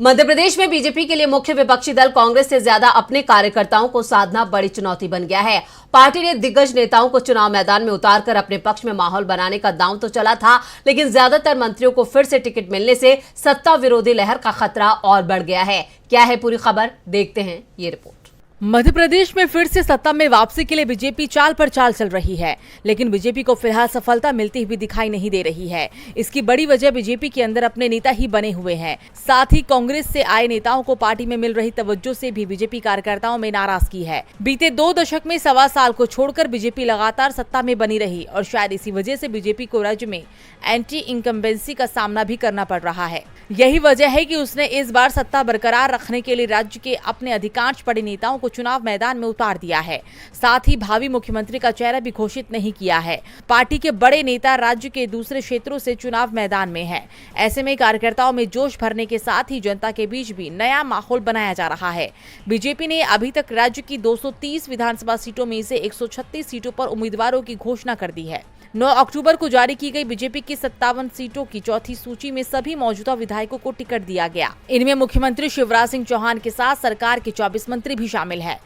मध्य प्रदेश में बीजेपी के लिए मुख्य विपक्षी दल कांग्रेस से ज्यादा अपने कार्यकर्ताओं को साधना बड़ी चुनौती बन गया है। पार्टी ने दिग्गज नेताओं को चुनाव मैदान में उतारकर अपने पक्ष में माहौल बनाने का दांव तो चला था, लेकिन ज्यादातर मंत्रियों को फिर से टिकट मिलने से सत्ता विरोधी लहर का खतरा और बढ़ गया है। क्या है पूरी खबर, देखते हैं ये रिपोर्ट। मध्य प्रदेश में फिर से सत्ता में वापसी के लिए बीजेपी चाल पर चाल चल रही है, लेकिन बीजेपी को फिलहाल सफलता मिलती हुई दिखाई नहीं दे रही है। इसकी बड़ी वजह बीजेपी के अंदर अपने नेता ही बने हुए हैं। साथ ही कांग्रेस से आए नेताओं को पार्टी में मिल रही तवज्जो से भी बीजेपी कार्यकर्ताओं में नाराजगी है। बीते 2 दशक में 1.25 साल को छोड़कर बीजेपी लगातार सत्ता में बनी रही और शायद इसी वजह से बीजेपी को राज्य में एंटी इनकम्बेंसी का सामना भी करना पड़ रहा है। यही वजह है कि उसने इस बार सत्ता बरकरार रखने के लिए राज्य के अपने अधिकांश बड़े नेताओं को चुनाव मैदान में उतार दिया है। साथ ही भावी मुख्यमंत्री का चेहरा भी घोषित नहीं किया है। पार्टी के बड़े नेता राज्य के दूसरे क्षेत्रों से चुनाव मैदान में हैं। ऐसे में कार्यकर्ताओं में जोश भरने के साथ ही जनता के बीच भी नया माहौल बनाया जा रहा है। बीजेपी ने अभी तक राज्य की 230 विधानसभा सीटों में से 136 सीटों पर उम्मीदवारों की घोषणा कर दी है। 9 अक्टूबर को जारी की गई बीजेपी की 57 सीटों की चौथी सूची में सभी मौजूदा विधायकों को टिकट दिया गया। इनमें मुख्यमंत्री शिवराज सिंह चौहान के साथ सरकार के 24 मंत्री भी शामिल हैं।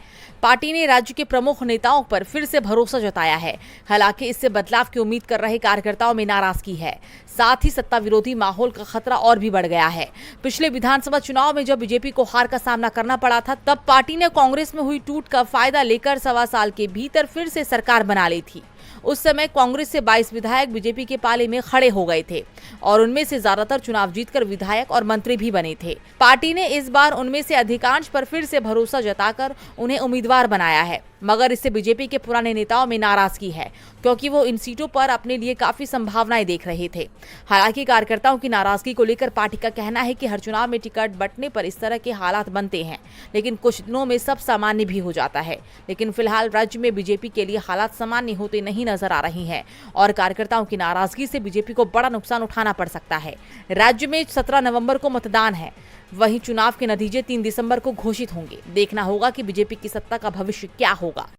पार्टी ने राज्य के प्रमुख नेताओं पर फिर से भरोसा जताया है। हालांकि इससे बदलाव की उम्मीद कर रहे कार्यकर्ताओं में नाराजगी है। साथ ही सत्ता विरोधी माहौल का खतरा और भी बढ़ गया है। पिछले विधानसभा चुनाव में जब बीजेपी को हार का सामना करना पड़ा था, तब पार्टी ने कांग्रेस में हुई टूट का फायदा लेकर 1.25 साल के भीतर फिर से सरकार बना ली थी। उस समय कांग्रेस से 22 विधायक बीजेपी के पाले में खड़े हो गए थे और उनमें से ज्यादातर चुनाव जीतकर विधायक और मंत्री भी बने थे। पार्टी ने इस बार उनमें से अधिकांश पर फिर से भरोसा जताकर उन्हें उम्मीदवार बनाया है, मगर इससे बीजेपी के पुराने नेताओं में नाराजगी है, क्योंकि वो इन सीटों पर अपने लिए काफी संभावनाएं देख रहे थे। हालांकि कार्यकर्ताओं की नाराजगी को लेकर पार्टी का कहना है कि हर चुनाव में टिकट बंटने पर इस तरह के हालात बनते हैं, लेकिन कुछ दिनों में सब सामान्य भी हो जाता है। लेकिन फिलहाल राज्य में बीजेपी के लिए हालात सामान्य होते नहीं नजर आ रही हैं और कार्यकर्ताओं की नाराजगी से बीजेपी को बड़ा नुकसान उठाना पड़ सकता है। राज्य में 17 नवंबर को मतदान है, वहीं चुनाव के नतीजे 3 दिसंबर को घोषित होंगे। देखना होगा कि बीजेपी की सत्ता का भविष्य क्या होगा।